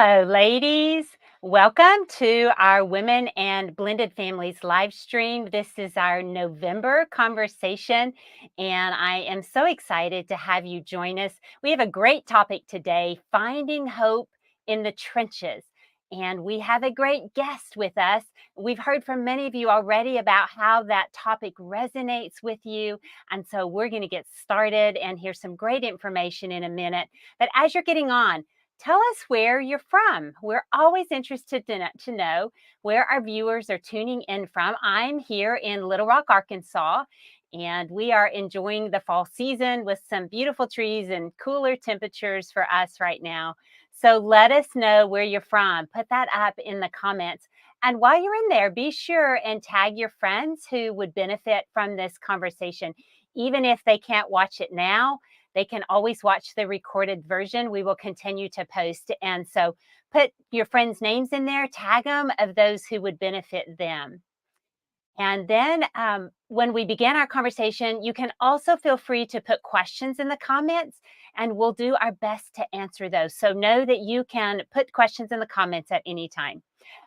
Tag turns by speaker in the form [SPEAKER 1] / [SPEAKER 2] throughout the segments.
[SPEAKER 1] Hello, ladies. Welcome to our Women and Blended Families live stream. This is our November conversation, and I am so excited to have you join us. We have a great topic today, finding hope in the trenches. And we have a great guest with us. We've heard from many of you already about how that topic resonates with you. And so we're going to get started and hear some great information in a minute. But as you're getting on, tell us where you're from. We're always interested to know where our viewers are tuning in from. I'm here in Little Rock, Arkansas, and we are enjoying the fall season with some beautiful trees and cooler temperatures for us right now. So let us know where you're from. Put that up in the comments. And while you're in there, be sure and tag your friends who would benefit from this conversation. Even if they can't watch it now, they can always watch the recorded version. We will continue to post. And so put your friends' names in there, tag them of those who would benefit them. And then when we begin our conversation, you can also feel free to put questions in the comments, and we'll do our best to answer those. So know that you can put questions in the comments at any time.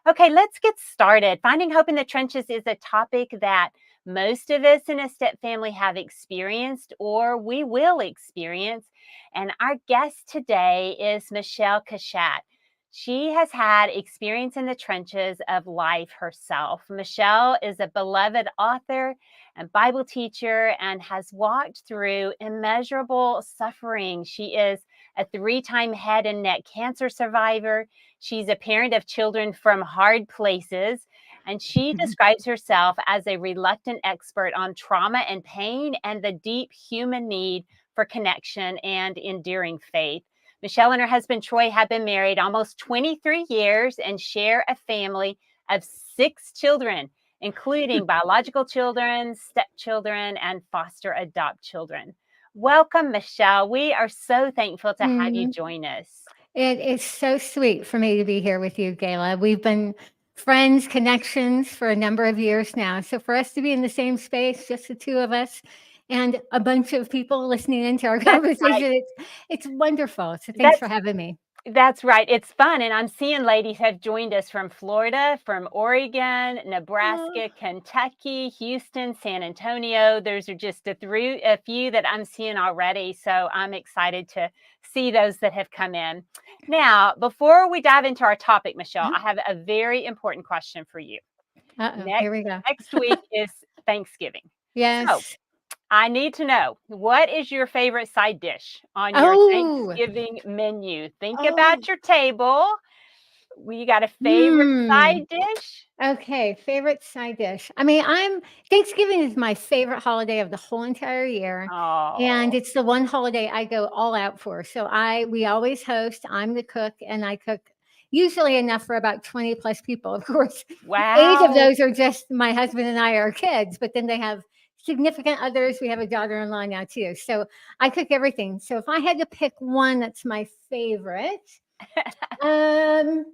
[SPEAKER 1] Okay, let's get started. Finding hope in the trenches is a topic that most of us in a step family have experienced or we will experience. And our guest today is Michele Cushatt. She has had experience in the trenches of life herself. Michele is a beloved author and Bible teacher and has walked through immeasurable suffering. She is a 3-time head and neck cancer survivor. She's a parent of children from hard places, and she describes herself as a reluctant expert on trauma and pain and the deep human need for connection and enduring faith. Michele and her husband, Troy, have been married almost 23 years and share a family of 6 children, including biological children, stepchildren, and foster adopt children. Welcome, Michele. We are so thankful to have you
[SPEAKER 2] Mm,
[SPEAKER 1] join us.
[SPEAKER 2] It is so sweet for me to be here with you, Gayla. We've been friends, connections for a number of years now. So for us to be in the same space, just the two of us, and a bunch of people listening into our
[SPEAKER 1] That's right.
[SPEAKER 2] conversation, it's wonderful. So thanks for
[SPEAKER 1] That's
[SPEAKER 2] having me.
[SPEAKER 1] That's right. It's fun. And I'm seeing ladies have joined us from Florida, from Oregon,
[SPEAKER 2] Oh,
[SPEAKER 1] Nebraska, Kentucky, Houston, San Antonio. Those are just a few that I'm seeing already. So I'm excited to see those that have come in. Now, before we dive into our topic, Michele, I have a very important question for you.
[SPEAKER 2] uh-oh,
[SPEAKER 1] Next,
[SPEAKER 2] here we go.
[SPEAKER 1] next week is Thanksgiving. So
[SPEAKER 2] Yes.
[SPEAKER 1] I need to know, what is your favorite side dish on your
[SPEAKER 2] Oh,
[SPEAKER 1] Thanksgiving menu? Think
[SPEAKER 2] oh,
[SPEAKER 1] about your table. You got a favorite
[SPEAKER 2] hmm.
[SPEAKER 1] side dish?
[SPEAKER 2] Okay, favorite side dish. I mean, Thanksgiving is my favorite holiday of the whole entire year, and
[SPEAKER 1] Oh,
[SPEAKER 2] it's the one holiday I go all out for. So we always host. I'm the cook, and I cook usually enough for about 20 plus people. Of course, 8 of
[SPEAKER 1] wow.
[SPEAKER 2] those are just my husband and I are kids, but then they have significant others. We have a daughter-in-law now too. So I cook everything. So if I had to pick one that's my favorite, um,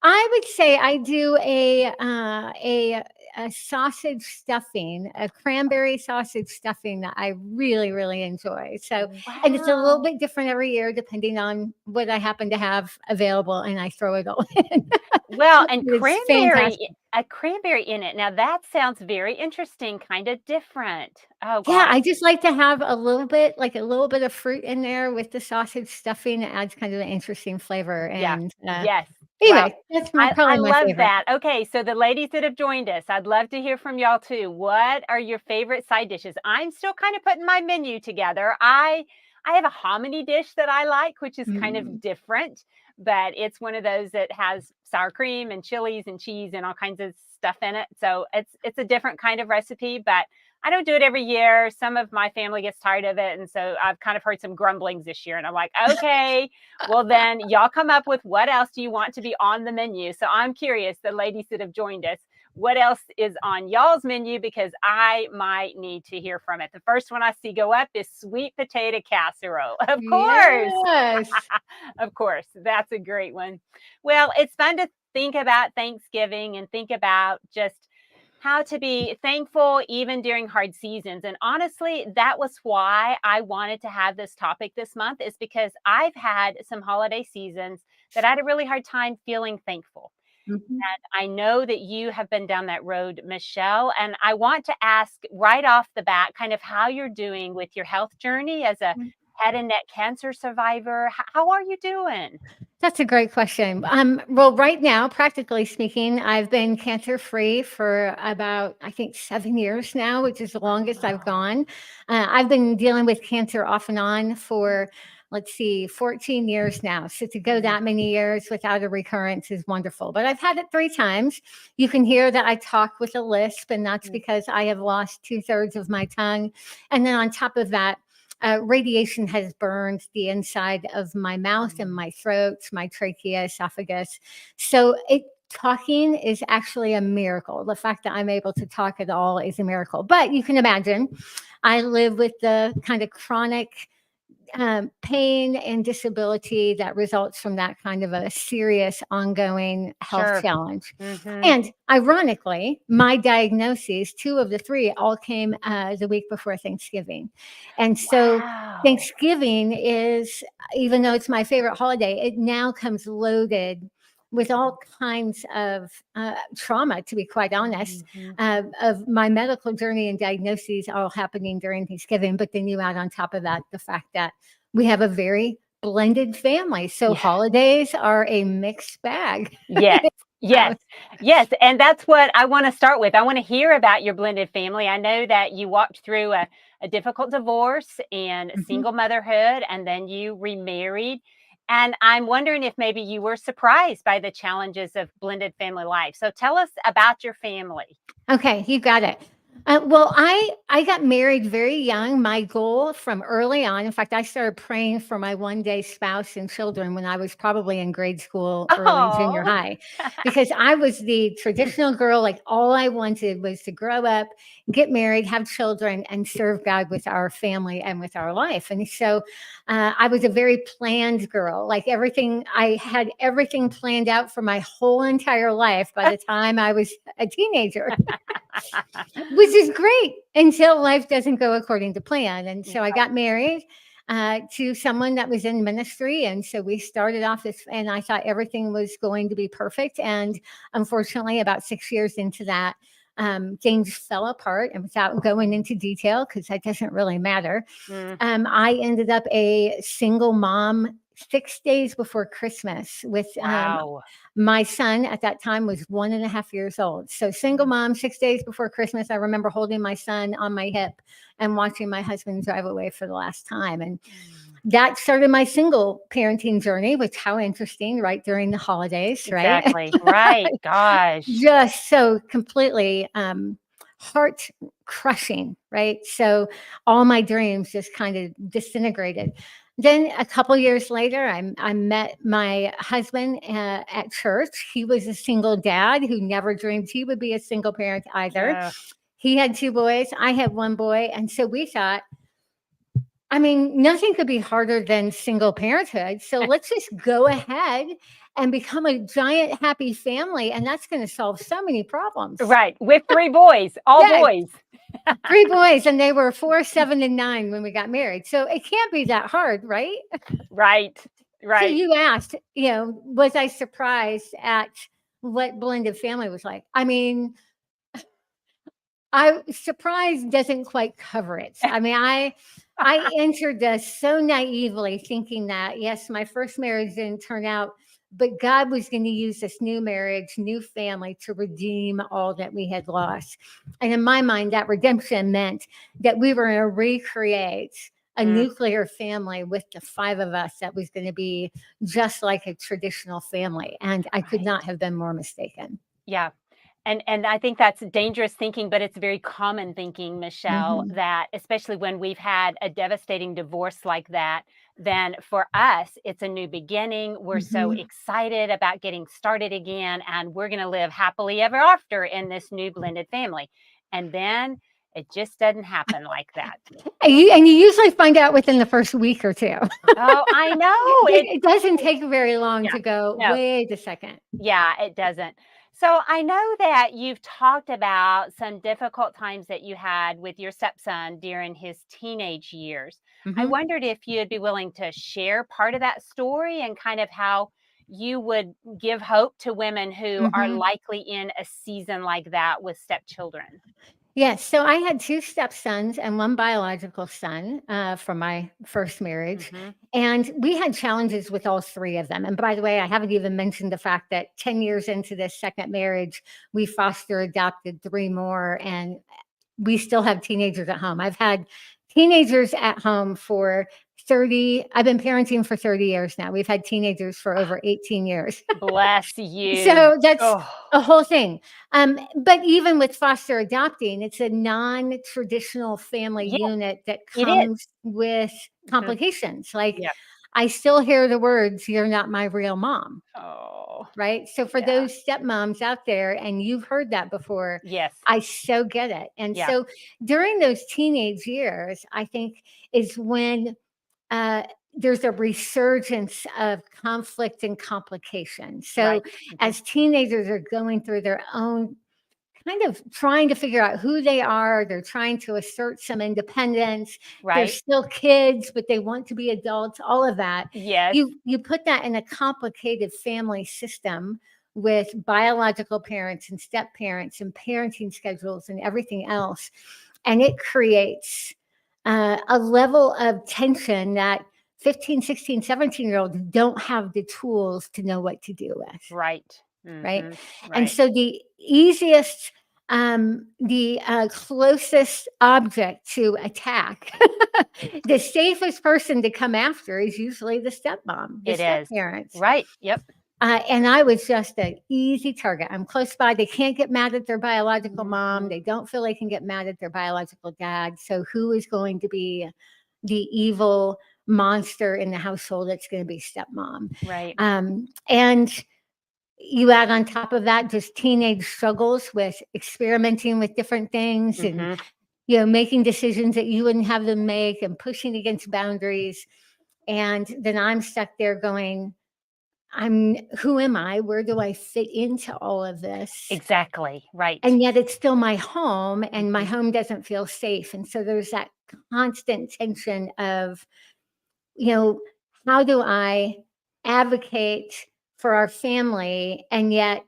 [SPEAKER 2] I would say I do a sausage stuffing, a cranberry sausage stuffing that I really, really enjoy. So, and it's a little
[SPEAKER 1] Wow.
[SPEAKER 2] bit different every year depending on what I happen to have available, and I throw it all in.
[SPEAKER 1] Well,
[SPEAKER 2] But
[SPEAKER 1] and
[SPEAKER 2] it's fantastic.
[SPEAKER 1] a cranberry in it. Now that sounds very interesting, kind of different. Oh
[SPEAKER 2] Yeah,
[SPEAKER 1] gosh.
[SPEAKER 2] I just like to have a little bit, like a little bit of fruit in there with the sausage stuffing. It adds kind of an interesting flavor.
[SPEAKER 1] Yeah.
[SPEAKER 2] And
[SPEAKER 1] Yes. Wow.
[SPEAKER 2] anyway, that's
[SPEAKER 1] I
[SPEAKER 2] probably my
[SPEAKER 1] love
[SPEAKER 2] favorite.
[SPEAKER 1] that. Okay, so the ladies that have joined us, I'd love to hear from y'all too. What are your favorite side dishes? I'm still kind of putting my menu together. I have a hominy dish that I like, which is kind of
[SPEAKER 2] Mm.
[SPEAKER 1] different, but it's one of those that has sour cream and chilies and cheese and all kinds of stuff in it. So it's a different kind of recipe, but I don't do it every year. Some of my family gets tired of it, and so I've kind of heard some grumblings this year, and I'm like, okay, well, then y'all come up with what else do you want to be on the menu. So I'm curious, the ladies that have joined us, what else is on y'all's menu? Because I might need to hear from it. The first one I see go up is sweet potato casserole. Of course.
[SPEAKER 2] Yes.
[SPEAKER 1] Of course. That's a great one. Well, it's fun to think about Thanksgiving and think about just how to be thankful even during hard seasons. And honestly, that was why I wanted to have this topic this month, is because I've had some holiday seasons that I had a really hard time feeling thankful.
[SPEAKER 2] Mhm.
[SPEAKER 1] I know that you have been down that road, Michelle, and I want to ask right off the bat kind of how you're doing with your health journey as a head and neck cancer survivor. How are you doing?
[SPEAKER 2] That's a great question. Well, right now, practically speaking, I've been cancer free for about, I think, 7 years now, which is the longest I've
[SPEAKER 1] Wow.
[SPEAKER 2] gone. I've been dealing with cancer off and on for, let's see, 14 years now. So to go
[SPEAKER 1] Mm,
[SPEAKER 2] that many years without a recurrence is wonderful. But I've had it 3 times. You can hear that I talk with a lisp, and that's
[SPEAKER 1] mm,
[SPEAKER 2] because I have lost 2/3 of my tongue. And then on top of that, radiation has burned the inside of my mouth and
[SPEAKER 1] mm.
[SPEAKER 2] my throat, my trachea, esophagus. So talking is actually a miracle. The fact that I'm able to talk at all is a miracle. But you can imagine, I live with the kind of chronic pain and disability that results from that kind of a serious ongoing health
[SPEAKER 1] Sure.
[SPEAKER 2] challenge.
[SPEAKER 1] Mhm.
[SPEAKER 2] And ironically, my diagnoses, 2 of the 3, all came the week before Thanksgiving. And so
[SPEAKER 1] Wow.
[SPEAKER 2] Thanksgiving is, even though it's my favorite holiday, it now comes loaded with all kinds of trauma, to be quite honest,
[SPEAKER 1] Mhm.
[SPEAKER 2] of my medical journey and diagnoses all happening during Thanksgiving. But then you add on top of that the fact that we have a very blended family. So
[SPEAKER 1] Yeah.
[SPEAKER 2] holidays are a mixed bag.
[SPEAKER 1] Yes. Yes.
[SPEAKER 2] House.
[SPEAKER 1] Yes, and that's what I wanna start with. I wanna hear about your blended family. I know that you walked through a difficult divorce and
[SPEAKER 2] Mhm.
[SPEAKER 1] single motherhood, and then you remarried, and I'm wondering if maybe you were surprised by the challenges of blended family life. So tell us about your family.
[SPEAKER 2] Okay, you got it. Well, I got married very young. My goal from early on, in fact, I started praying for my one day spouse and children when I was probably in grade school, early junior
[SPEAKER 1] Oh.
[SPEAKER 2] high, because I was the traditional girl. Like all I wanted was to grow up, get married, have children, and serve God with our family and with our life. And so I was a very planned girl. Like everything, I had everything planned out for my whole entire life by the time I was a teenager. Which is great until life doesn't go according to plan. And so I got married to someone that was in ministry. And so we started off this, and I thought everything was going to be perfect. And unfortunately, about 6 years into that, things fell apart. And without going into detail, because that doesn't really matter,
[SPEAKER 1] Mm,
[SPEAKER 2] I ended up a single mom 6 days before Christmas with
[SPEAKER 1] wow.
[SPEAKER 2] my son at that time was 1.5 years old. So single mom, 6 days before Christmas. I remember holding my son on my hip and watching my husband drive away for the last time. And
[SPEAKER 1] Mm.
[SPEAKER 2] that started my single parenting journey, which how interesting, right during the holidays, right?
[SPEAKER 1] Exactly, right, gosh.
[SPEAKER 2] Just so completely heart crushing, right? So all my dreams just kind of disintegrated. Then a couple years later, I met my husband at church. He was a single dad who never dreamed he would be a single parent either.
[SPEAKER 1] Ugh,
[SPEAKER 2] He had 2 boys, I had 1 boy. And so we thought, I mean, nothing could be harder than single parenthood. So let's just go ahead and become a giant happy family. And that's going to solve so many problems.
[SPEAKER 1] right, with 3 boys, all
[SPEAKER 2] Yes,
[SPEAKER 1] boys.
[SPEAKER 2] 3 boys, and they were 4, 7, and 9 when we got married. So it can't be that hard, right?
[SPEAKER 1] Right,
[SPEAKER 2] So
[SPEAKER 1] right.
[SPEAKER 2] you asked, was I surprised at what blended family was like? I mean, I surprise doesn't quite cover it. I mean, I entered this so naively thinking that yes, my first marriage didn't turn out, but God was going to use this new marriage, new family to redeem all that we had lost. And in my mind, that redemption meant that we were going to recreate a
[SPEAKER 1] Mm,
[SPEAKER 2] nuclear family with the 5 of us that was going to be just like a traditional family. And I could
[SPEAKER 1] right.
[SPEAKER 2] not have been more mistaken.
[SPEAKER 1] Yeah. And I think that's dangerous thinking, but it's very common thinking, Michelle,
[SPEAKER 2] Hmm.
[SPEAKER 1] that especially when we've had a devastating divorce like that, then for us, it's a new beginning. We're so
[SPEAKER 2] Hmm.
[SPEAKER 1] excited about getting started again, and we're going to live happily ever after in this new blended family. And then it just doesn't happen like that.
[SPEAKER 2] And you usually find out within the first week or 2.
[SPEAKER 1] Oh, I know.
[SPEAKER 2] It doesn't take very long
[SPEAKER 1] Yeah.
[SPEAKER 2] to go,
[SPEAKER 1] No.
[SPEAKER 2] "Wait a second."
[SPEAKER 1] Yeah, it doesn't. So I know that you've talked about some difficult times that you had with your stepson during his teenage years. I
[SPEAKER 2] Mhm.
[SPEAKER 1] wondered if you'd be willing to share part of that story and kind of how you would give hope to women who are
[SPEAKER 2] Mhm.
[SPEAKER 1] likely in a season like that with stepchildren?
[SPEAKER 2] Yes, so I had 2 stepsons and 1 biological son, from my first marriage,
[SPEAKER 1] Mhm.
[SPEAKER 2] and we had challenges with all 3 of them, and by the way, I haven't even mentioned the fact that 10 years into this second marriage, we foster adopted 3 more, and we still have teenagers at home. I've had teenagers at home for 30 I've been parenting for 30 years now. We've had teenagers for over 18 years.
[SPEAKER 1] Bless you.
[SPEAKER 2] So that's
[SPEAKER 1] Oh,
[SPEAKER 2] a whole thing. But even with foster adopting, it's a non-traditional family
[SPEAKER 1] yeah,
[SPEAKER 2] unit that
[SPEAKER 1] it is.
[SPEAKER 2] comes with
[SPEAKER 1] Mhm.
[SPEAKER 2] complications. Like,
[SPEAKER 1] Yeah.
[SPEAKER 2] I still hear the words, "You're not my real mom."
[SPEAKER 1] Oh,
[SPEAKER 2] Right? So for
[SPEAKER 1] yeah.
[SPEAKER 2] those stepmoms out there, and you've heard that before,
[SPEAKER 1] Yes.
[SPEAKER 2] I so get it. And
[SPEAKER 1] Yeah.
[SPEAKER 2] so during those teenage years, I think is when uh, there's a resurgence of conflict and complication. So
[SPEAKER 1] Right. Mhm.
[SPEAKER 2] as teenagers are going through their own kind of trying to figure out who they are, they're trying to assert some independence. They're
[SPEAKER 1] Right.
[SPEAKER 2] still kids, but they want to be adults, all of that.
[SPEAKER 1] Yes.
[SPEAKER 2] You put that in a complicated family system with biological parents and step parents and parenting schedules and everything else, and it creates a level of tension that 15, 16, 17-year-olds don't have the tools to know what to do with,
[SPEAKER 1] Right.
[SPEAKER 2] right?
[SPEAKER 1] Mhm.
[SPEAKER 2] And
[SPEAKER 1] Right.
[SPEAKER 2] so the easiest, the closest object to attack, the safest person to come after is usually the stepmom, the
[SPEAKER 1] It
[SPEAKER 2] step
[SPEAKER 1] is.
[SPEAKER 2] parents.
[SPEAKER 1] Right. Yep.
[SPEAKER 2] And I was just an easy target. I'm close by. They can't get mad at their biological mom.
[SPEAKER 1] Mhm.
[SPEAKER 2] They don't feel they can get mad at their biological dad. So who is going to be the evil monster in the household? That's going to be stepmom.
[SPEAKER 1] Right.
[SPEAKER 2] And you add on top of that just teenage struggles with experimenting with different things and
[SPEAKER 1] Mhm.
[SPEAKER 2] making decisions that you wouldn't have them make and pushing against boundaries. And then I'm stuck there going, I'm who am I? Where do I fit into all of this?
[SPEAKER 1] Exactly. Right.
[SPEAKER 2] And yet it's still my home, and my
[SPEAKER 1] Mhm.
[SPEAKER 2] home doesn't feel safe. And so there's that constant tension of, how do I advocate for our family and yet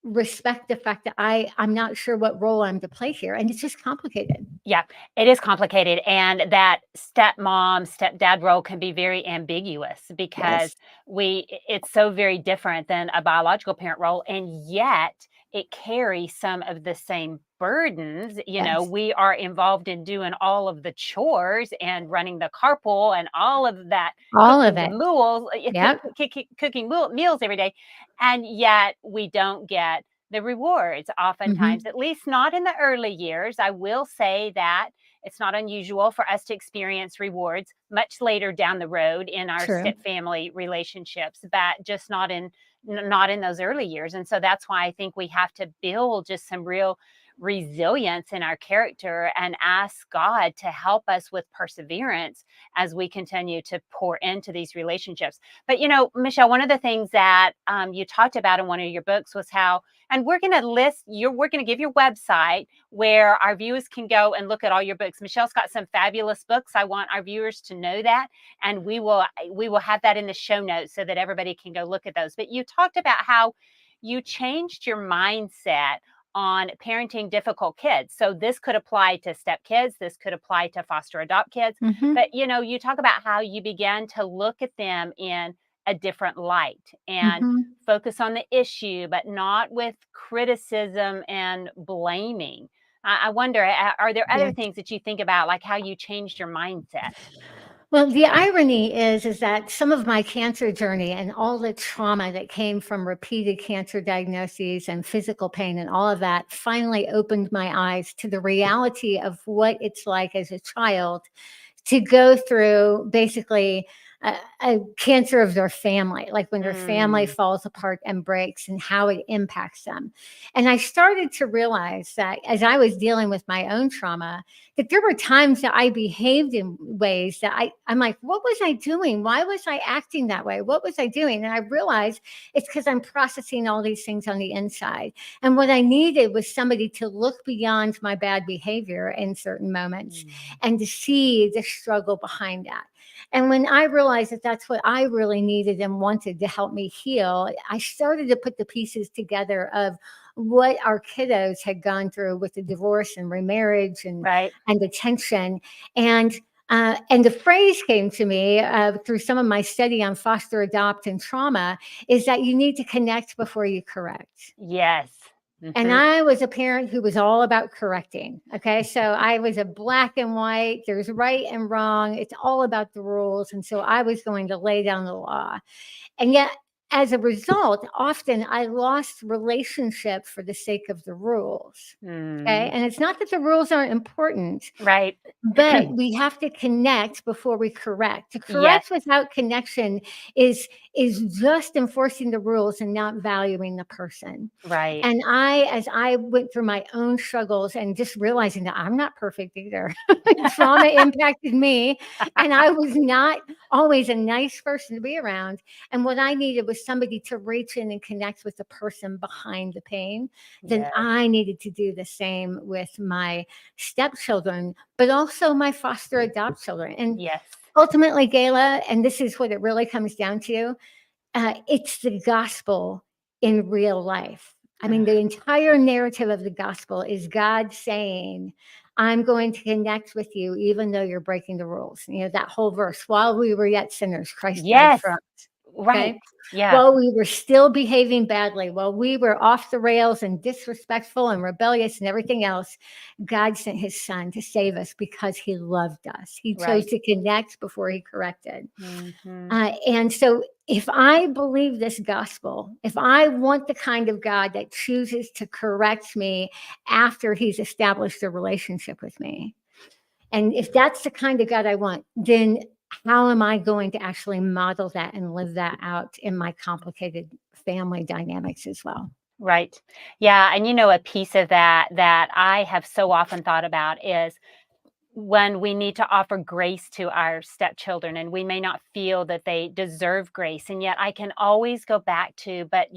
[SPEAKER 2] respect the fact that I'm not sure what role I'm to play here. And it's just complicated.
[SPEAKER 1] Yeah, it is complicated, and that stepmom, stepdad role can be very ambiguous because
[SPEAKER 2] Yes.
[SPEAKER 1] it's so very different than a biological parent role, and yet it carries some of the same burdens.
[SPEAKER 2] Yes.
[SPEAKER 1] We are involved in doing all of the chores and running the carpool and all of that,
[SPEAKER 2] All of
[SPEAKER 1] cooking the
[SPEAKER 2] it.
[SPEAKER 1] meals,
[SPEAKER 2] Yep.
[SPEAKER 1] cooking meals every day, and yet we don't get the rewards oftentimes,
[SPEAKER 2] Mhm.
[SPEAKER 1] at least not in the early years. I will say that it's not unusual for us to experience rewards much later down the road in our
[SPEAKER 2] True.
[SPEAKER 1] step family relationships, but just not in those early years. And so that's why I think we have to build just some real resilience in our character and ask God to help us with perseverance as we continue to pour into these relationships. But Michelle, one of the things that you talked about in one of your books was how, and we're going to we're going to give your website where our viewers can go and look at all your books. Michelle's got some fabulous books. I want our viewers to know that, and we will have that in the show notes so that everybody can go look at those. But you talked about how you changed your mindset on parenting difficult kids. So this could apply to step kids, this could apply to foster adopt kids.
[SPEAKER 2] Mhm.
[SPEAKER 1] But you talk about how you began to look at them in a different light and
[SPEAKER 2] Mhm.
[SPEAKER 1] focus on the issue, but not with criticism and blaming. I wonder, are there other
[SPEAKER 2] Yeah.
[SPEAKER 1] things that you think about, like how you changed your mindset?
[SPEAKER 2] Well, the irony is that some of my cancer journey and all the trauma that came from repeated cancer diagnoses and physical pain and all of that finally opened my eyes to the reality of what it's like as a child to go through basically a cancer of their family, like when their family
[SPEAKER 1] Mm,
[SPEAKER 2] falls apart and breaks and how it impacts them. And I started to realize that as I was dealing with my own trauma, that there were times that I behaved in ways that I'm like, what was I doing? Why was I acting that way? What was I doing? And I realized it's because I'm processing all these things on the inside. And what I needed was somebody to look beyond my bad behavior in certain moments
[SPEAKER 1] mm,
[SPEAKER 2] and to see the struggle behind that. And when I realized that that's what I really needed and wanted to help me heal, I started to put the pieces together of what our kiddos had gone through with the divorce and remarriage
[SPEAKER 1] Right.
[SPEAKER 2] and the tension. And the phrase came to me through some of my study on foster, adopt, and trauma is that you need to connect before you correct.
[SPEAKER 1] Yes.
[SPEAKER 2] And
[SPEAKER 1] Hmm.
[SPEAKER 2] I was a parent who was all about correcting. Okay. So I was a black and white, there's right and wrong. It's all about the rules. And so I was going to lay down the law. And yet, as a result, often I lost relationship for the sake of the rules. Okay.
[SPEAKER 1] Mm.
[SPEAKER 2] And it's not that the rules aren't important,
[SPEAKER 1] Right.
[SPEAKER 2] but we have to connect before we correct. To
[SPEAKER 1] Yes.
[SPEAKER 2] correct without connection is just enforcing the rules and not valuing the person.
[SPEAKER 1] Right.
[SPEAKER 2] And as I went through my own struggles and just realizing that I'm not perfect either, trauma impacted me, and I was not always a nice person to be around. And what I needed was somebody to reach in and connect with the person behind the pain. Then
[SPEAKER 1] Yes.
[SPEAKER 2] I needed to do the same with my stepchildren, but also my foster adopt children. And
[SPEAKER 1] Yes.
[SPEAKER 2] ultimately, Gayla, and this is what it really comes down to, it's the gospel in real life. I mean, the entire narrative of the gospel is God saying, I'm going to connect with you, even though you're breaking the rules. You know, that whole verse, while we were yet sinners, Christ died
[SPEAKER 1] Yes.
[SPEAKER 2] for us.
[SPEAKER 1] Right.
[SPEAKER 2] Okay.
[SPEAKER 1] Yeah.
[SPEAKER 2] While we were still behaving badly, while we were off the rails and disrespectful and rebellious and everything else, God sent his son to save us because he loved us. He chose
[SPEAKER 1] Right.
[SPEAKER 2] to connect before he corrected.
[SPEAKER 1] Hmm.
[SPEAKER 2] And so, if I believe this gospel, if I want the kind of God that chooses to correct me after he's established a relationship with me, and if that's the kind of God I want, then how am I going to actually model that and live that out in my complicated family dynamics as well?
[SPEAKER 1] Right. Yeah. And a piece of that I have so often thought about is when we need to offer grace to our stepchildren and we may not feel that they deserve grace. And yet I can always go back to, but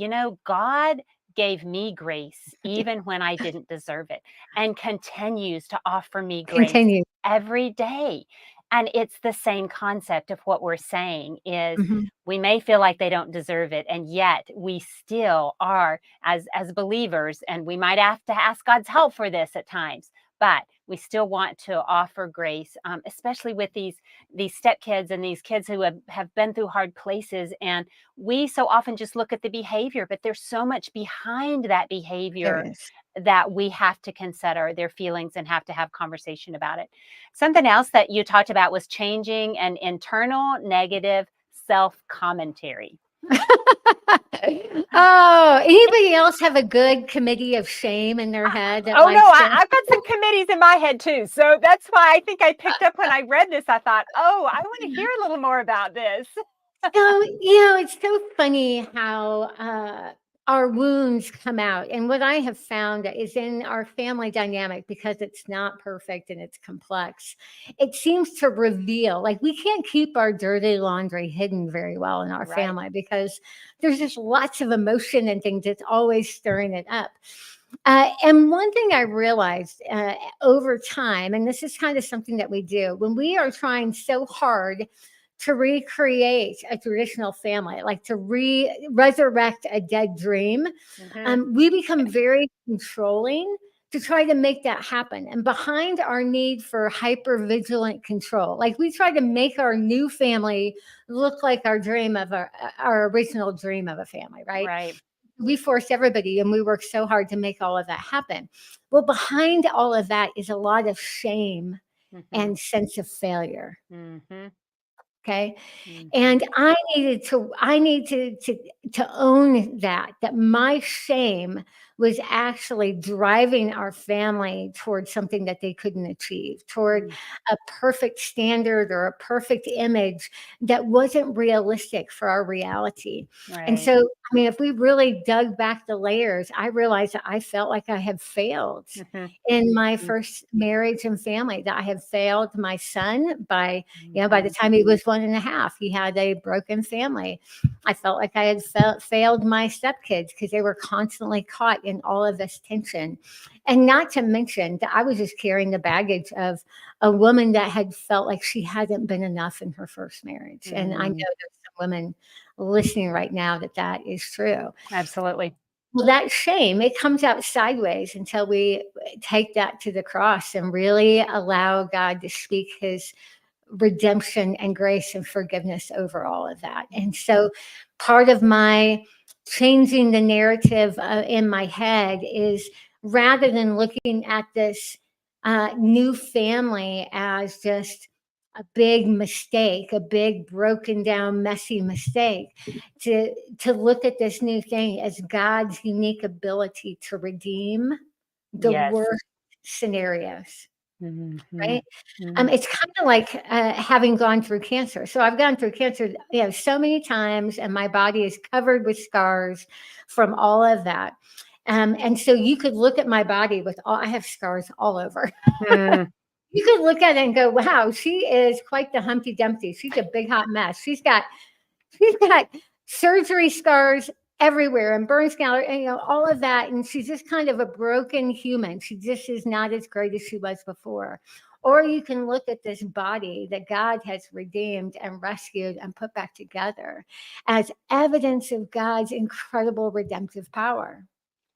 [SPEAKER 1] God gave me grace even when I didn't deserve it and continues to offer me grace
[SPEAKER 2] Continue.
[SPEAKER 1] every day. And it's the same concept of what we're saying is
[SPEAKER 2] Mhm.
[SPEAKER 1] we may feel like they don't deserve it and yet we still are as believers, and we might have to ask God's help for this at times, but we still want to offer grace, especially with these stepkids and these kids who have been through hard places. And we so often just look at the behavior, but there's so much behind that
[SPEAKER 2] There
[SPEAKER 1] behavior
[SPEAKER 2] is.
[SPEAKER 1] that we have to consider their feelings and have to have conversation about it. Something else that you talked about was changing an internal negative self commentary.
[SPEAKER 2] Oh, anybody else have a good committee of shame in their head that
[SPEAKER 1] Oh no,
[SPEAKER 2] likes to
[SPEAKER 1] I've got some committees in my head too. So that's why I think I picked up when I read this. I thought, oh, I want to hear a little more about this.
[SPEAKER 2] So, it's so funny how our wounds come out. And what I have found is in our family dynamic, because it's not perfect and it's complex, it seems to reveal, like, we can't keep our dirty laundry hidden very well in our
[SPEAKER 1] Right.
[SPEAKER 2] family because there's just lots of emotion and things that's always stirring it up. And one thing I realized over time, and this is kind of something that we do when we are trying so hard to recreate a traditional family, like to resurrect a dead dream,
[SPEAKER 1] Hmm.
[SPEAKER 2] we become very controlling to try to make that happen. And behind our need for hyper vigilant control, like we try to make our new family look like our original dream of a family, right?
[SPEAKER 1] Right.
[SPEAKER 2] We force everybody and we work so hard to make all of that happen. Well, behind all of that is a lot of shame
[SPEAKER 1] Hmm.
[SPEAKER 2] and sense of failure.
[SPEAKER 1] Hmm.
[SPEAKER 2] Okay.
[SPEAKER 1] Hmm.
[SPEAKER 2] And I need to own that my shame was actually driving our family towards something that they couldn't achieve, toward
[SPEAKER 1] Mm.
[SPEAKER 2] a perfect standard or a perfect image that wasn't realistic for our reality. And
[SPEAKER 1] Right.
[SPEAKER 2] so, I mean, if we really dug back the layers, I realized that I felt like I had failed
[SPEAKER 1] Hmm.
[SPEAKER 2] in my first marriage and family, that I had failed my son by the
[SPEAKER 1] Hmm.
[SPEAKER 2] time he was 1.5, he had a broken family. I felt like I had failed my stepkids because they were constantly caught in all of this tension. And not to mention that I was just carrying the baggage of a woman that had felt like she hadn't been enough in her first marriage. And I know
[SPEAKER 1] Mm,
[SPEAKER 2] there's some women listening right now that that is true.
[SPEAKER 1] absolutely.
[SPEAKER 2] Well, that shame, it comes out sideways until we take that to the cross and really allow God to speak his redemption and grace and forgiveness over all of that. And so part of my changing the narrative in my head is, rather than looking at this new family as just a big mistake, a big broken down, messy mistake, to look at this new thing as God's unique ability to redeem the
[SPEAKER 1] Yes.
[SPEAKER 2] worst scenarios,
[SPEAKER 1] Mhm.
[SPEAKER 2] right?
[SPEAKER 1] Mhm.
[SPEAKER 2] It's kinda like, having gone through cancer. So I've gone through cancer, so many times, and my body is covered with scars from all of that. And so you could look at my body with all I have scars all over.
[SPEAKER 1] Mm,
[SPEAKER 2] You could look at it and go, "Wow, she is quite the Humpty Dumpty. She's a big hot mess. She's got surgery scars everywhere and burn scars, and all of that. And she's just kind of a broken human. She just is not as great as she was before." Or you can look at this body that God has redeemed and rescued and put back together as evidence of God's incredible redemptive power,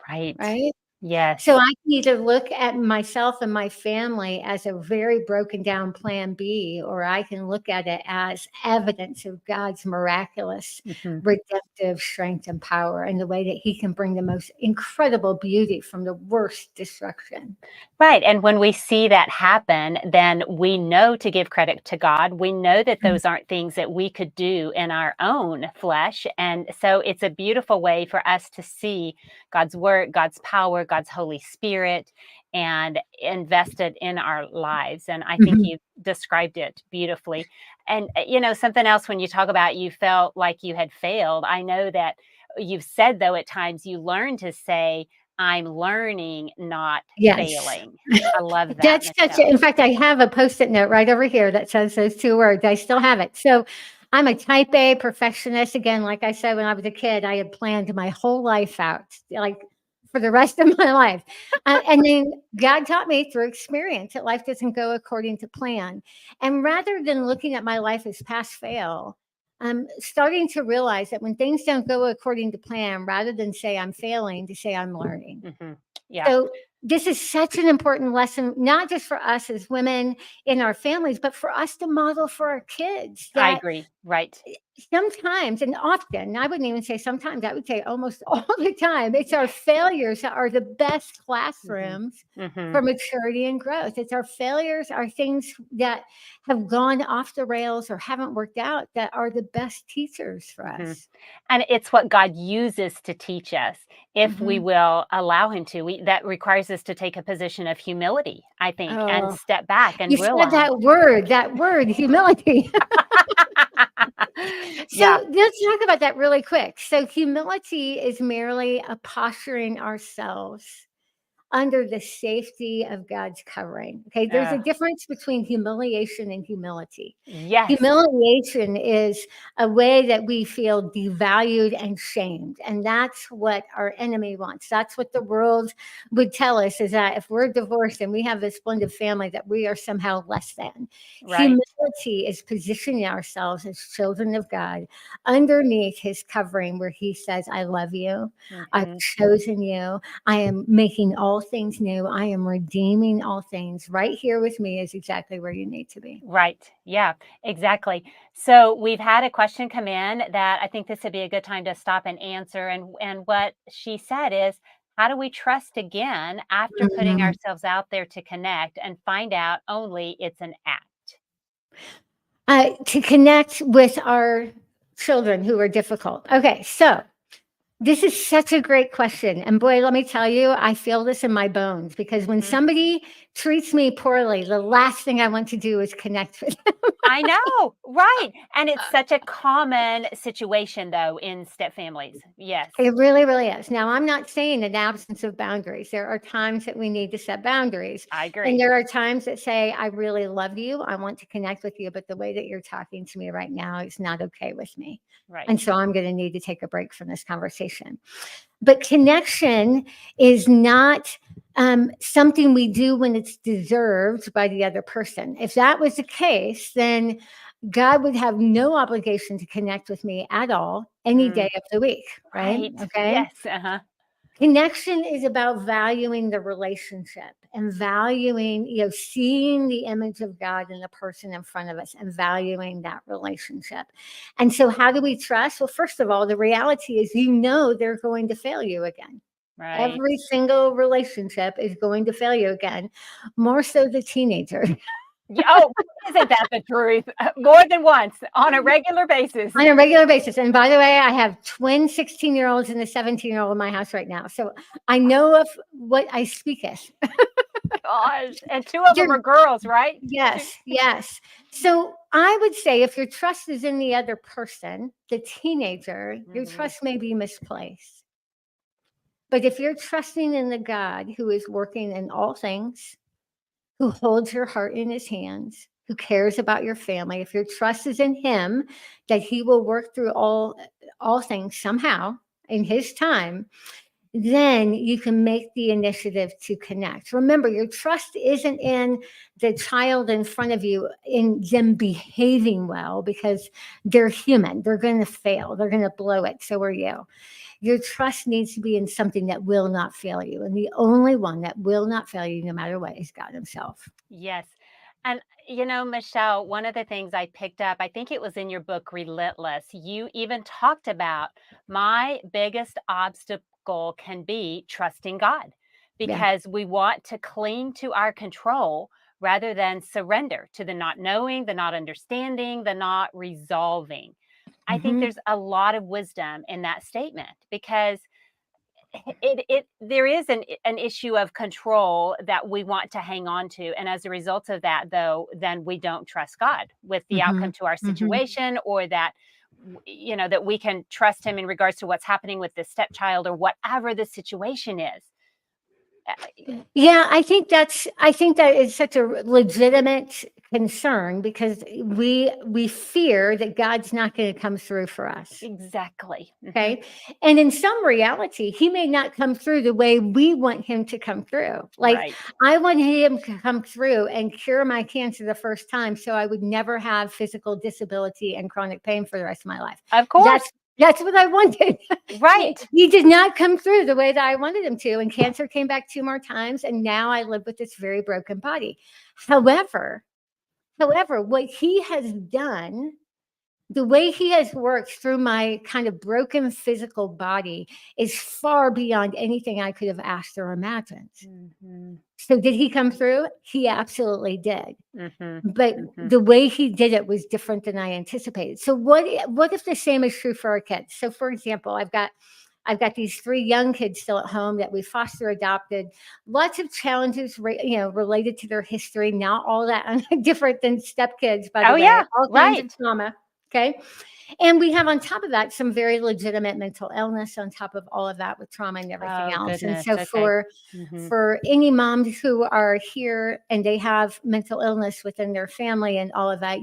[SPEAKER 1] right.
[SPEAKER 2] right? So
[SPEAKER 1] Yes.
[SPEAKER 2] I can either look at myself and my family as a very broken down plan B, or I can look at it as evidence of God's miraculous
[SPEAKER 1] Mhm.
[SPEAKER 2] redemptive strength and power, and the way that he can bring the most incredible beauty from the worst destruction.
[SPEAKER 1] Right, and when we see that happen, then we know to give credit to God. We know that
[SPEAKER 2] Mm.
[SPEAKER 1] those aren't things that we could do in our own flesh, and so it's a beautiful way for us to see God's word, God's power, God's Holy Spirit, and invested in our lives, and I think
[SPEAKER 2] Mhm.
[SPEAKER 1] you described it beautifully. And, something else when you talk about you felt like you had failed, I know that you've said, though, at times you learn to say, "I'm learning, not
[SPEAKER 2] Yes.
[SPEAKER 1] failing." I love that,
[SPEAKER 2] That's such
[SPEAKER 1] Michelle.
[SPEAKER 2] in fact, I have a Post-it note right over here that says those 2 words. I still have it. So, I'm a type A perfectionist. Again, like I said, when I was a kid, I had planned my whole life out, like, for the rest of my life. And then God taught me through experience that life doesn't go according to plan. And rather than looking at my life as pass fail, I'm starting to realize that when things don't go according to plan, rather than say I'm failing, to say I'm learning.
[SPEAKER 1] Mhm. Yeah,
[SPEAKER 2] So this is such an important lesson, not just for us as women in our families, but for us to model for our kids
[SPEAKER 1] I
[SPEAKER 2] that
[SPEAKER 1] agree. Right.
[SPEAKER 2] sometimes and often, I wouldn't even say sometimes, I would say almost all the time, it's our failures that are the best
[SPEAKER 1] Mhm.
[SPEAKER 2] classrooms
[SPEAKER 1] Mhm.
[SPEAKER 2] for maturity and growth. It's our failures, are things that have gone off the rails or haven't worked out, that are the best teachers for
[SPEAKER 1] Mhm.
[SPEAKER 2] us.
[SPEAKER 1] And it's what God uses to teach us if we
[SPEAKER 2] Mhm.
[SPEAKER 1] will allow him to. That requires us to take a position of humility, I think, and
[SPEAKER 2] Oh,
[SPEAKER 1] step back
[SPEAKER 2] you
[SPEAKER 1] and
[SPEAKER 2] said
[SPEAKER 1] realize.
[SPEAKER 2] that word, humility. So
[SPEAKER 1] Yeah.
[SPEAKER 2] let's talk about that really quick. So humility is merely a posturing ourselves under the safety of God's covering. Okay, there's a
[SPEAKER 1] Uh,
[SPEAKER 2] difference between humiliation and humility.
[SPEAKER 1] yes.
[SPEAKER 2] Humiliation is a way that we feel devalued and shamed. And that's what our enemy wants. That's what the world would tell us, is that if we're divorced and we have this blended family, that we are somehow less than.
[SPEAKER 1] Right.
[SPEAKER 2] Humility is positioning ourselves as children of God underneath his covering, where he says, I love you. I've
[SPEAKER 1] Mhm.
[SPEAKER 2] chosen you. I am making all things new. I am redeeming all things. Right here with me is exactly where you need to be.
[SPEAKER 1] Right. Yeah, exactly. So we've had a question come in that I think this would be a good time to stop and answer. And what she said is, how do we trust again after putting
[SPEAKER 2] Mhm.
[SPEAKER 1] ourselves out there to connect and find out only it's an act?
[SPEAKER 2] To connect with our children who are difficult. Okay, so this is such a great question. And boy, let me tell you, I feel this in my bones, because when
[SPEAKER 1] Mhm.
[SPEAKER 2] somebody treats me poorly, the last thing I want to do is connect with them.
[SPEAKER 1] I know, right. And it's such a common situation though in step families. Yes,
[SPEAKER 2] It really, really is. Now, I'm not saying an absence of boundaries. There are times that we need to set boundaries.
[SPEAKER 1] I
[SPEAKER 2] And
[SPEAKER 1] agree.
[SPEAKER 2] there are times that say, I really love you. I want to connect with you, but the way that you're talking to me right now is not okay with me.
[SPEAKER 1] Right.
[SPEAKER 2] And so I'm going to need to take a break from this conversation. But connection is not something we do when it's deserved by the other person. If that was the case, then God would have no obligation to connect with me at all any day
[SPEAKER 1] Mm,
[SPEAKER 2] of the week, right?
[SPEAKER 1] right.
[SPEAKER 2] Okay.
[SPEAKER 1] Yes. Uh-huh.
[SPEAKER 2] Connection is about valuing the relationship and valuing, seeing the image of God in the person in front of us and valuing that relationship. And so, how do we trust? Well, first of all, the reality is, they're going to fail you again.
[SPEAKER 1] Right.
[SPEAKER 2] Every single relationship is going to fail you again, more so the teenager.
[SPEAKER 1] Yeah, oh, isn't that the truth? More than once on a regular basis.
[SPEAKER 2] On a regular basis. And by the way, I have twin 16-year-olds and a 17-year-old in my house right now. So I know of what I speaketh.
[SPEAKER 1] Gosh, and 2 of them
[SPEAKER 2] You're
[SPEAKER 1] are girls, right? 2
[SPEAKER 2] Yes, yes. So I would say if your trust is in the other person, the teenager, your
[SPEAKER 1] Mhm.
[SPEAKER 2] trust may be misplaced. But if you're trusting in the God who is working in all things, who holds your heart in his hands, who cares about your family, if your trust is in him, that he will work through all things somehow in his time, then you can make the initiative to connect. Remember, your trust isn't in the child in front of you, in them behaving well, because they're human. They're going to fail, they're going to blow it. So are you. Your trust needs to be in something that will not fail you. And the only one that will not fail you, no matter what, is God himself.
[SPEAKER 1] Yes. And, Michelle, one of the things I picked up, I think it was in your book, Relentless, you even talked about my biggest obstacle can be trusting God
[SPEAKER 2] Yeah.
[SPEAKER 1] because we want to cling to our control rather than surrender to the not knowing, the not understanding, the not resolving. I think
[SPEAKER 2] Hmm.
[SPEAKER 1] there's a lot of wisdom in that statement because there is an issue of control that we want to hang on to, and as a result of that, though, then we don't trust God with the
[SPEAKER 2] Hmm.
[SPEAKER 1] outcome to our
[SPEAKER 2] Hmm.
[SPEAKER 1] situation, or that that we can trust Him in regards to what's happening with this stepchild or whatever the situation is.
[SPEAKER 2] Yeah, I think that is such a legitimate concern, because we fear that God's not going to come through for us.
[SPEAKER 1] Exactly.
[SPEAKER 2] Okay. And in some reality, he may not come through the way we want him to come through. Like,
[SPEAKER 1] Right.
[SPEAKER 2] I want him to come through and cure my cancer the first time, so I would never have physical disability and chronic pain for the rest of my life.
[SPEAKER 1] Of course.
[SPEAKER 2] That's what I wanted.
[SPEAKER 1] Right.
[SPEAKER 2] He did not come through the way that I wanted him to. And cancer came back 2 more times. And now I live with this very broken body. However, what he has done, the way he has worked through my kind of broken physical body, is far beyond anything I could have asked or imagined.
[SPEAKER 1] Mhm.
[SPEAKER 2] So, did he come through? He absolutely did.
[SPEAKER 1] Mhm.
[SPEAKER 2] But
[SPEAKER 1] Mhm.
[SPEAKER 2] the way he did it was different than I anticipated. So, what if the same is true for our kids? So, for example, I've got these 3 young kids still at home that we foster adopted. Lots of challenges, related to their history. Not all that different than stepkids, by the
[SPEAKER 1] Oh
[SPEAKER 2] way.
[SPEAKER 1] yeah.
[SPEAKER 2] All kinds of
[SPEAKER 1] Right.
[SPEAKER 2] trauma. Okay. And we have on top of that some very legitimate mental illness on top of all of that, with trauma and everything
[SPEAKER 1] Oh
[SPEAKER 2] else. And
[SPEAKER 1] goodness.
[SPEAKER 2] so
[SPEAKER 1] Okay.
[SPEAKER 2] for
[SPEAKER 1] Mhm.
[SPEAKER 2] for any moms who are here and they have mental illness within their family and all of that,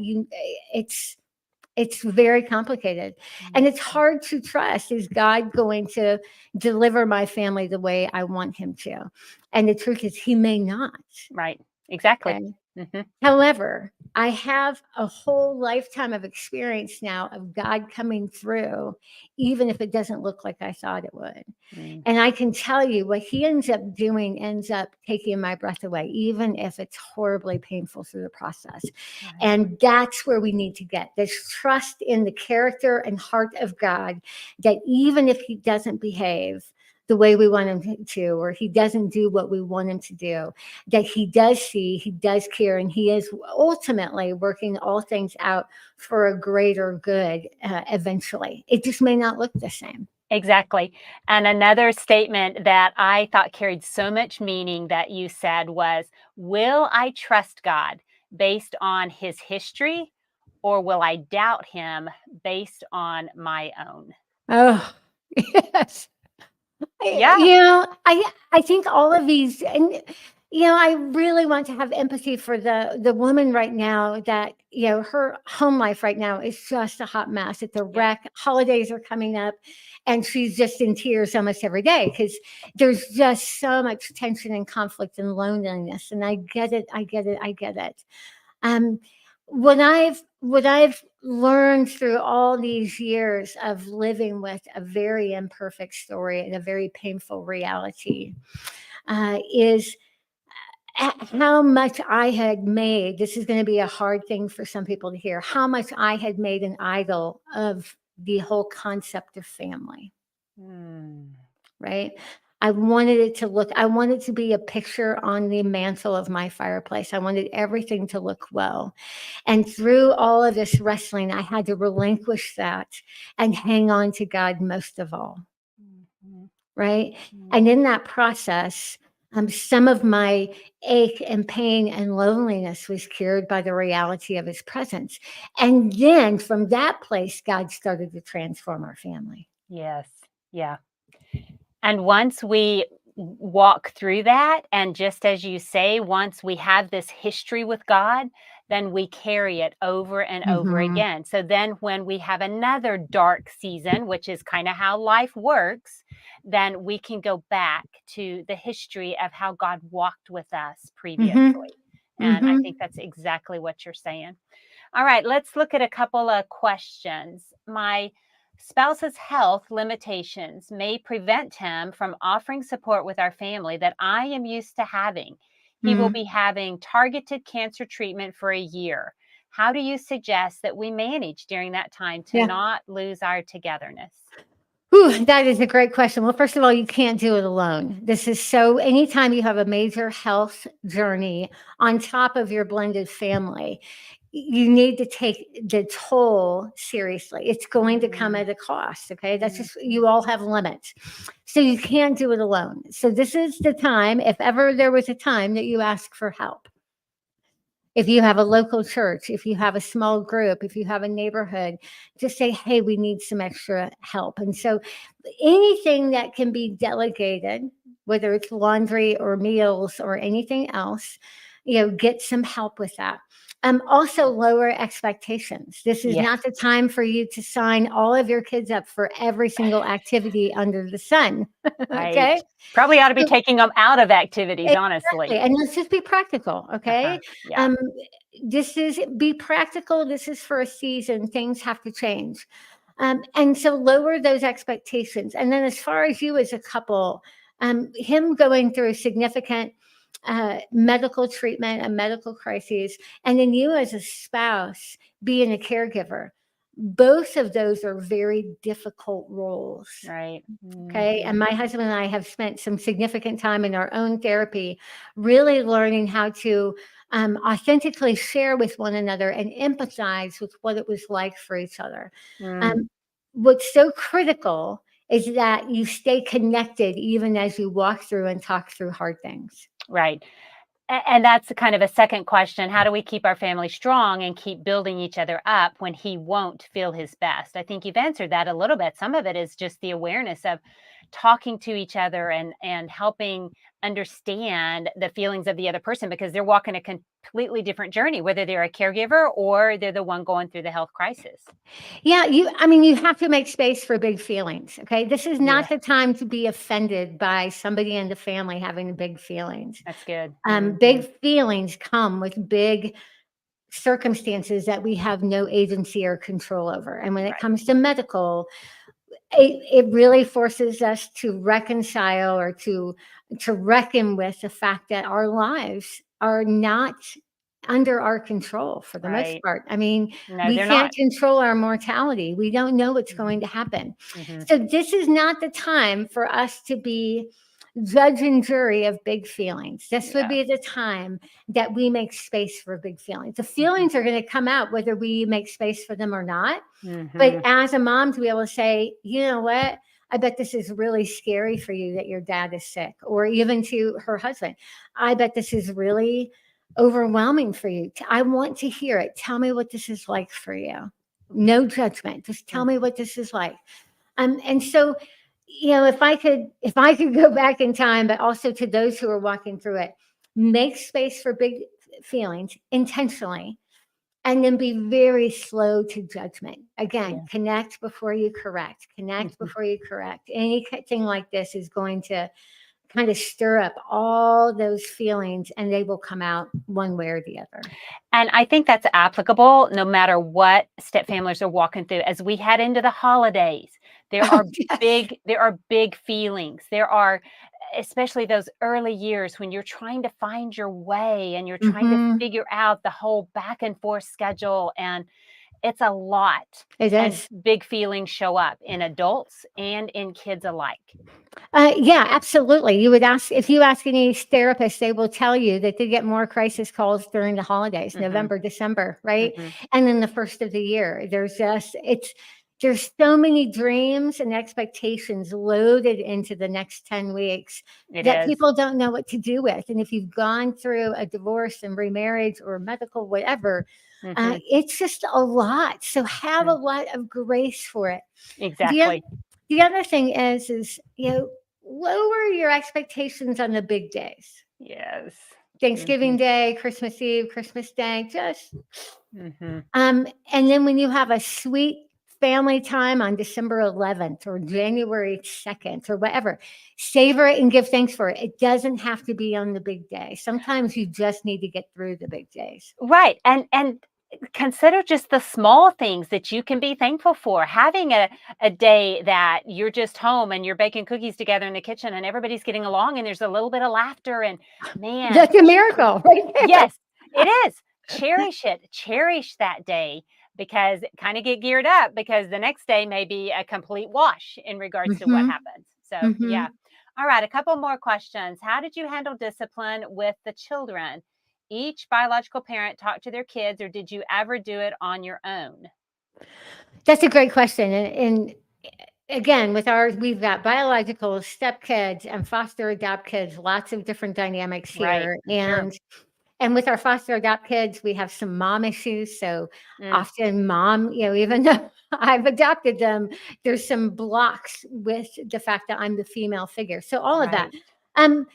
[SPEAKER 2] it's very complicated, and it's
[SPEAKER 1] Mhm.
[SPEAKER 2] hard to trust. Is God going to deliver my family the way I want him to? And the truth is, he may not.
[SPEAKER 1] Right. Exactly.
[SPEAKER 2] Okay.
[SPEAKER 1] Mhm.
[SPEAKER 2] However, I have a whole lifetime of experience now of God coming through, even if it doesn't look like I thought it would.
[SPEAKER 1] Mm.
[SPEAKER 2] And I can tell you, what he ends up doing ends up taking my breath away, even if it's horribly painful through the process.
[SPEAKER 1] Right.
[SPEAKER 2] And that's where we need to get this trust in the character and heart of God, that even if he doesn't behave the way we want him to, or he doesn't do what we want him to do, that he does see, he does care, and he is ultimately working all things out for a greater good eventually. It just may not look the same.
[SPEAKER 1] Exactly. And another statement that I thought carried so much meaning that you said was, will I trust God based on his history, or will I doubt him based on my own?
[SPEAKER 2] Oh, yes.
[SPEAKER 1] Yeah.
[SPEAKER 2] I think all of these, and I really want to have empathy for the woman right now that, her home life right now is just a hot mess. It's a
[SPEAKER 1] Yep.
[SPEAKER 2] wreck. Holidays are coming up and she's just in tears almost every day because there's just so much tension and conflict and loneliness. And I get it. I get it. I get it. Um, what I've learned through all these years of living with a very imperfect story and a very painful reality is how much I had made. This is going to be a hard thing for some people to hear. How much I had made an idol of the whole concept of family.
[SPEAKER 1] Mm.
[SPEAKER 2] Right. I wanted to be a picture on the mantle of my fireplace. I wanted everything to look well. And through all of this wrestling, I had to relinquish that and hang on to God most of all.
[SPEAKER 1] Mhm.
[SPEAKER 2] Right.
[SPEAKER 1] Mm.
[SPEAKER 2] And in that process, some of my ache and pain and loneliness was cured by the reality of his presence. And then from that place, God started to transform our family.
[SPEAKER 1] Yes. Yeah. And once we walk through that, and just as you say, once we have this history with God, then we carry it over and over
[SPEAKER 2] Hmm.
[SPEAKER 1] again. So then when we have another dark season, which is kind of how life works, then we can go back to the history of how God walked with us
[SPEAKER 2] Hmm.
[SPEAKER 1] previously. And I think
[SPEAKER 2] Hmm.
[SPEAKER 1] that's exactly what you're saying. All right, let's look at a couple of questions. My spouse's health limitations may prevent him from offering support with our family that I am used to having. He will
[SPEAKER 2] Hmm.
[SPEAKER 1] be having targeted cancer treatment for a year. How do you suggest that we manage during that time to
[SPEAKER 2] Yeah.
[SPEAKER 1] not lose our togetherness?
[SPEAKER 2] Whew, that is a great question. Well, first of all, you can't do it alone. This is so, anytime you have a major health journey on top of your blended family, you need to take the toll seriously. It's going to come
[SPEAKER 1] Mm,
[SPEAKER 2] at a cost. Okay. That's just,
[SPEAKER 1] mhm.
[SPEAKER 2] you all have limits. So you can't do it alone. So this is the time, if ever there was a time, that you ask for help. If you have a local church, if you have a small group, if you have a neighborhood, just say, hey, we need some extra help. And so anything that can be delegated, whether it's laundry or meals or anything else, get some help with that. Also, lower expectations. This is
[SPEAKER 1] Yes,
[SPEAKER 2] not the time for you to sign all of your kids up for every single activity under the sun.
[SPEAKER 1] right.
[SPEAKER 2] Okay.
[SPEAKER 1] Probably ought to be
[SPEAKER 2] So
[SPEAKER 1] taking them out of activities,
[SPEAKER 2] exactly.
[SPEAKER 1] honestly.
[SPEAKER 2] And let's just be practical.
[SPEAKER 1] Uh-huh.
[SPEAKER 2] Okay.
[SPEAKER 1] Yeah.
[SPEAKER 2] Um, this is be practical. This is for a season. Things have to change. And so lower those expectations. And then as far as you as a couple, him going through a significant medical treatment, a medical crisis, and then you as a spouse being a caregiver, both of those are very difficult roles.
[SPEAKER 1] Right.
[SPEAKER 2] Okay.
[SPEAKER 1] Mhm.
[SPEAKER 2] And my husband and I have spent some significant time in our own therapy, really learning how to authentically share with one another and empathize with what it was like for each other.
[SPEAKER 1] Mm,
[SPEAKER 2] Um, what's so critical is that you stay connected even as you walk through and talk through hard things.
[SPEAKER 1] right. And that's kind of a second question. How do we keep our family strong and keep building each other up when he won't feel his best? I think you've answered that a little bit. Some of it is just the awareness of talking to each other and helping understand the feelings of the other person because they're walking a completely different journey, whether they're a caregiver or they're the one going through the health crisis.
[SPEAKER 2] Yeah, you have to make space for big feelings. Okay. This is
[SPEAKER 1] Yeah,
[SPEAKER 2] not the time to be offended by somebody in the family having big feelings.
[SPEAKER 1] that's good.
[SPEAKER 2] Big feelings come with big circumstances that we have no agency or control over. And when it
[SPEAKER 1] Right.
[SPEAKER 2] comes to medical, it really forces us to reconcile or to reckon with the fact that our lives are not under our control for the most
[SPEAKER 1] Right.
[SPEAKER 2] part. I mean,
[SPEAKER 1] No,
[SPEAKER 2] we
[SPEAKER 1] they're
[SPEAKER 2] can't
[SPEAKER 1] not.
[SPEAKER 2] control our mortality. We don't know what's going
[SPEAKER 1] Mhm.
[SPEAKER 2] to happen.
[SPEAKER 1] Mhm.
[SPEAKER 2] So this is not the time for us to be judge and jury of big feelings. This would
[SPEAKER 1] Yeah.
[SPEAKER 2] be the time that we make space for big feelings. The
[SPEAKER 1] Mhm.
[SPEAKER 2] feelings are going to come out whether we make space for them or not. But
[SPEAKER 1] Mhm.
[SPEAKER 2] as a mom, to be able to say, you know what? I bet this is really scary for you that your dad is sick, or even to her husband. I bet this is really overwhelming for you. I want to hear it. Tell me what this is like for you. No judgment. Just tell me
[SPEAKER 1] Mhm.
[SPEAKER 2] what this is like. And so, if I could go back in time, but also to those who are walking through it, make space for big feelings intentionally, and then be very slow to judgment. Again,
[SPEAKER 1] Yeah.
[SPEAKER 2] connect before you correct. Connect
[SPEAKER 1] Mhm.
[SPEAKER 2] before you correct. Anything like this is going to kind of stir up all those feelings, and they will come out one way or the other.
[SPEAKER 1] And I think that's applicable no matter what step families are walking through. As we head into the holidays, there
[SPEAKER 2] Oh,
[SPEAKER 1] are
[SPEAKER 2] yes.
[SPEAKER 1] big feelings. There are especially those early years when you're trying to find your way and you're trying to
[SPEAKER 2] Hmm.
[SPEAKER 1] figure out the whole back and forth schedule, and it's a lot.
[SPEAKER 2] It
[SPEAKER 1] And
[SPEAKER 2] is.
[SPEAKER 1] big feelings show up in adults and in kids alike.
[SPEAKER 2] Yeah, absolutely. You would ask if you ask any therapist, they will tell you that they get more crisis calls during the holidays,
[SPEAKER 1] Mhm.
[SPEAKER 2] November, December, right?
[SPEAKER 1] Mhm.
[SPEAKER 2] And then the first of the year. There's so many dreams and expectations loaded into the next 10 weeks
[SPEAKER 1] It
[SPEAKER 2] that
[SPEAKER 1] is.
[SPEAKER 2] people don't know what to do with. And if you've gone through a divorce and remarriage or medical, whatever,
[SPEAKER 1] Mhm.
[SPEAKER 2] it's just a lot. So have a
[SPEAKER 1] Mm.
[SPEAKER 2] lot of grace for it. The oth
[SPEAKER 1] Exactly.
[SPEAKER 2] the other thing is, lower your expectations on the big days.
[SPEAKER 1] Yes.
[SPEAKER 2] Thanksgiving
[SPEAKER 1] Mhm.
[SPEAKER 2] Day, Christmas Eve, Christmas Day, just
[SPEAKER 1] Mhm.
[SPEAKER 2] and then when you have a sweet family time on December 11th or January 2nd or whatever, savor it and give thanks for it. It doesn't have to be on the big day. Sometimes you just need to get through the big days.
[SPEAKER 1] Right, and consider just the small things that you can be thankful for. Having a day that you're just home and you're baking cookies together in the kitchen and everybody's getting along and there's a little bit of laughter and man,
[SPEAKER 2] That's a miracle right there.
[SPEAKER 1] yes, it is. Cherish it. Cherish that day because kind of get geared up because the next day may be a complete wash in regards to what
[SPEAKER 2] Mhm,
[SPEAKER 1] happens. So, yeah.
[SPEAKER 2] mhm.
[SPEAKER 1] All right, a couple more questions. How did you handle discipline with the children? Each biological parent talked to their kids, or did you ever do it on your own?
[SPEAKER 2] That's a great question, and again, with ours, we've got biological stepkids and foster adopt kids, lots of different dynamics
[SPEAKER 1] Right.
[SPEAKER 2] here.
[SPEAKER 1] Sure.
[SPEAKER 2] And with our foster adopt kids, we have some mom issues. So
[SPEAKER 1] Mm,
[SPEAKER 2] often mom, even though I've adopted them, there's some blocks with the fact that I'm the female figure. So all of that.
[SPEAKER 1] right.
[SPEAKER 2] Um,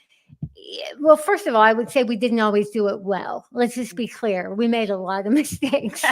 [SPEAKER 2] well, first of all, I would say we didn't always do it well. Let's just be clear. We made a lot of mistakes.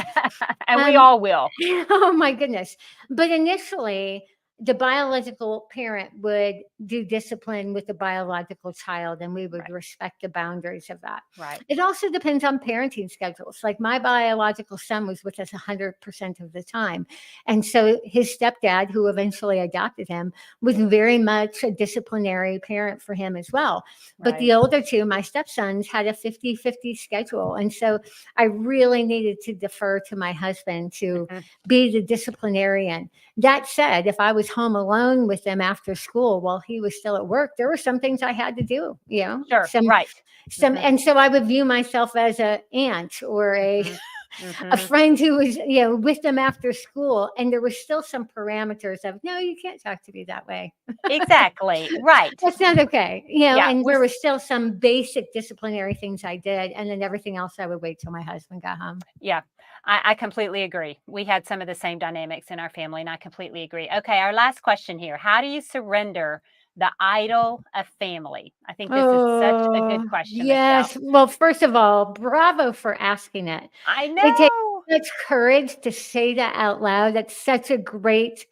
[SPEAKER 1] And we
[SPEAKER 2] Um,
[SPEAKER 1] all will.
[SPEAKER 2] oh my goodness. But initially, the biological parent would do discipline with the biological child, and we would
[SPEAKER 1] Right.
[SPEAKER 2] respect the boundaries of that.
[SPEAKER 1] Right.
[SPEAKER 2] It also depends on parenting schedules. Like my biological son was with us 100% of the time. And so his stepdad, who eventually adopted him, was very much a disciplinary parent for him as well. But
[SPEAKER 1] Right.
[SPEAKER 2] the older two, my stepsons, had a 50-50 schedule. And so I really needed to defer to my husband to
[SPEAKER 1] Mhm.
[SPEAKER 2] be the disciplinarian. That said, if I was home alone with them after school while he was still at work, there were some things I had to do,
[SPEAKER 1] Sure. Right.
[SPEAKER 2] some,
[SPEAKER 1] Mhm.
[SPEAKER 2] and so I would view myself as a aunt or
[SPEAKER 1] Mhm.
[SPEAKER 2] a
[SPEAKER 1] Mhm.
[SPEAKER 2] friend who was, with them after school. And there was still some parameters of, no, you can't talk to me that way.
[SPEAKER 1] Exactly. Right.
[SPEAKER 2] That's not okay.
[SPEAKER 1] Yeah.
[SPEAKER 2] And there was still some basic disciplinary things I did. And then everything else I would wait till my husband got home.
[SPEAKER 1] Yeah. I completely agree. We had some of the same dynamics in our family, and I completely agree. Okay. Our last question here. How do you surrender the idol of family? I think this is such a good
[SPEAKER 2] Oh,
[SPEAKER 1] question, Michelle.
[SPEAKER 2] yes. Well, first of all, bravo for asking it.
[SPEAKER 1] I
[SPEAKER 2] It takes
[SPEAKER 1] know.
[SPEAKER 2] such courage to say that out loud. That's such a great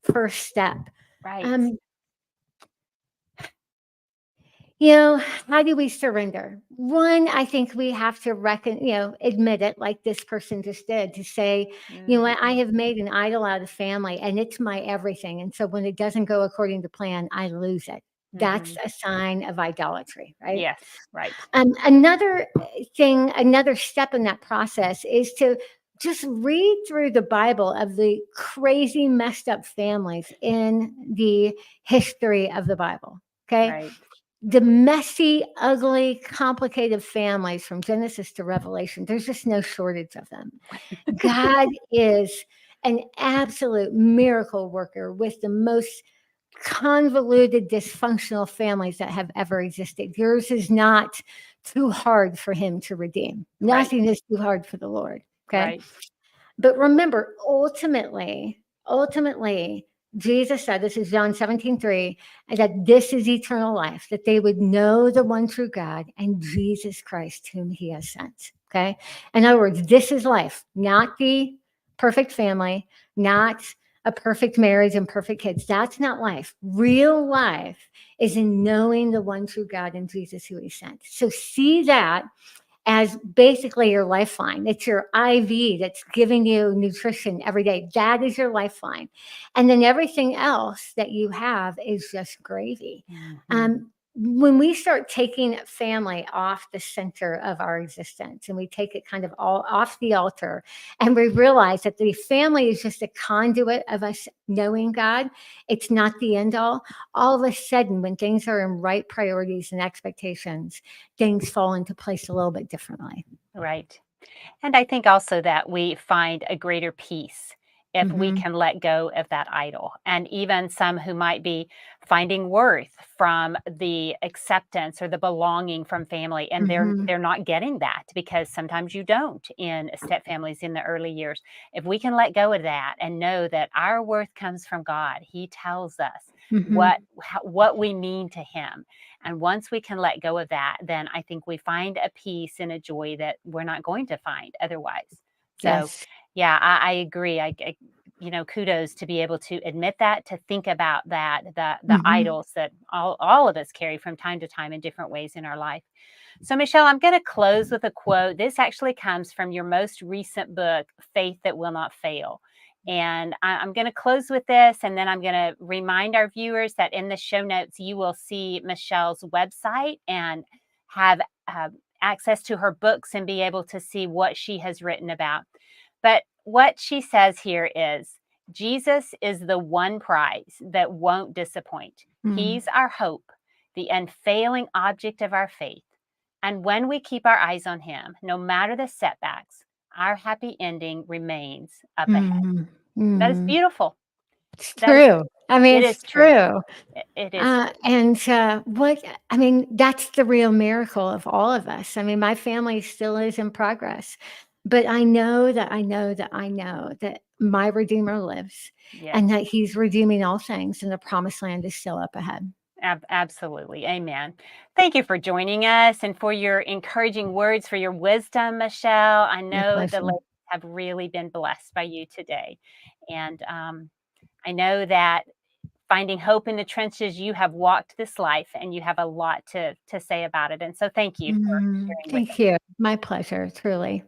[SPEAKER 2] first step.
[SPEAKER 1] Right.
[SPEAKER 2] Um, how do we surrender? One, I think we have to admit it like this person just did to say, what, I
[SPEAKER 1] Mhm.
[SPEAKER 2] have made an idol out of family and it's my everything. And so when it doesn't go according to plan, I lose it. That's
[SPEAKER 1] Mhm.
[SPEAKER 2] a sign of idolatry, right?
[SPEAKER 1] Yes. Right.
[SPEAKER 2] Another step in that process is to just read through the Bible of the crazy, messed up families in the history of the Bible. Okay.
[SPEAKER 1] Right.
[SPEAKER 2] The messy, ugly, complicated families from Genesis to Revelation, there's just no shortage of them. God is an absolute miracle worker with the most convoluted, dysfunctional families that have ever existed. Yours is not too hard for him to redeem.
[SPEAKER 1] Right.
[SPEAKER 2] Nothing is too hard for the Lord. Okay.
[SPEAKER 1] Right.
[SPEAKER 2] But remember, ultimately, Jesus said, this is John 17:3, that this is eternal life, that they would know the one true God and Jesus Christ, whom he has sent. Okay. In other words, this is life, not the perfect family, not a perfect marriage and perfect kids. That's not life. Real life is in knowing the one true God and Jesus who he sent. So see that as basically your lifeline. It's your IV that's giving you nutrition every day. That is your lifeline. And then everything else that you have is just gravy.
[SPEAKER 1] Mhm.
[SPEAKER 2] When we start taking family off the center of our existence and we take it kind of all off the altar and we realize that the family is just a conduit of us knowing God, it's not the end all of a sudden, when things are in right priorities and expectations, things fall into place a little bit differently.
[SPEAKER 1] Right. And I think also that we find a greater peace if we
[SPEAKER 2] Mhm,
[SPEAKER 1] can let go of that idol. And even some who might be finding worth from the acceptance or the belonging from family, and
[SPEAKER 2] mhm,
[SPEAKER 1] they're not getting that because sometimes you don't in step families in the early years. If we can let go of that and know that our worth comes from God, He tells us
[SPEAKER 2] mhm.
[SPEAKER 1] what we mean to Him, and once we can let go of that, then I think we find a peace and a joy that we're not going to find otherwise. So,
[SPEAKER 2] Yes.
[SPEAKER 1] yeah, I agree. Kudos to be able to admit that, to think about that, the
[SPEAKER 2] Mhm,
[SPEAKER 1] idols that all of us carry from time to time in different ways in our life. So, Michelle, I'm going to close with a quote. This actually comes from your most recent book, Faith That Will Not Fail. And I'm going to close with this, and then I'm going to remind our viewers that in the show notes, you will see Michelle's website and have uh, access to her books and be able to see what she has written about. But what she says here is Jesus is the one prize that won't disappoint.
[SPEAKER 2] mm,
[SPEAKER 1] He's our hope, the unfailing object of our faith. And when we keep our eyes on Him, no matter the setbacks, our happy ending remains up ahead.
[SPEAKER 2] mhm,
[SPEAKER 1] That is
[SPEAKER 2] mhm.
[SPEAKER 1] beautiful.
[SPEAKER 2] It's
[SPEAKER 1] That is,
[SPEAKER 2] true. I mean,
[SPEAKER 1] it
[SPEAKER 2] it's
[SPEAKER 1] is true.
[SPEAKER 2] true.
[SPEAKER 1] It is true.
[SPEAKER 2] That's the real miracle of all of us. I mean, my family still is in progress, but I know that my Redeemer lives
[SPEAKER 1] Yes.
[SPEAKER 2] and that he's redeeming all things and the promised land is still up ahead.
[SPEAKER 1] Absolutely. Amen. Thank you for joining us and for your encouraging words, for your wisdom, Michelle. I
[SPEAKER 2] My
[SPEAKER 1] know the
[SPEAKER 2] pleasure.
[SPEAKER 1] ladies have really been blessed by you today. And I know that finding hope in the trenches, you have walked this life and you have a lot to say about it. And so thank you for sharing with us.
[SPEAKER 2] Thank you. My pleasure, truly.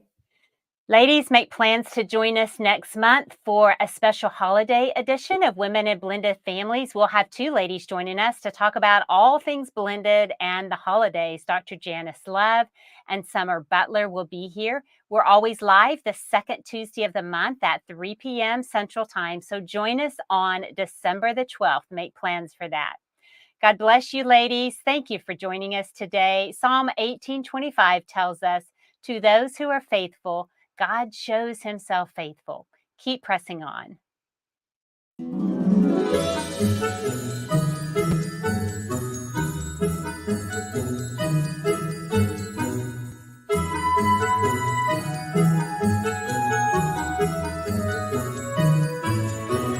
[SPEAKER 1] Ladies, make plans to join us next month for a special holiday edition of Women in Blended Families. We'll have two ladies joining us to talk about all things blended and the holidays. Dr. Janice Love and Summer Butler will be here. We're always live the second Tuesday of the month at 3 p.m. Central Time. So join us on December the 12th. Make plans for that. God bless you, ladies. Thank you for joining us today. Psalm 18:25 tells us, to those who are faithful, God shows himself faithful. Keep pressing on.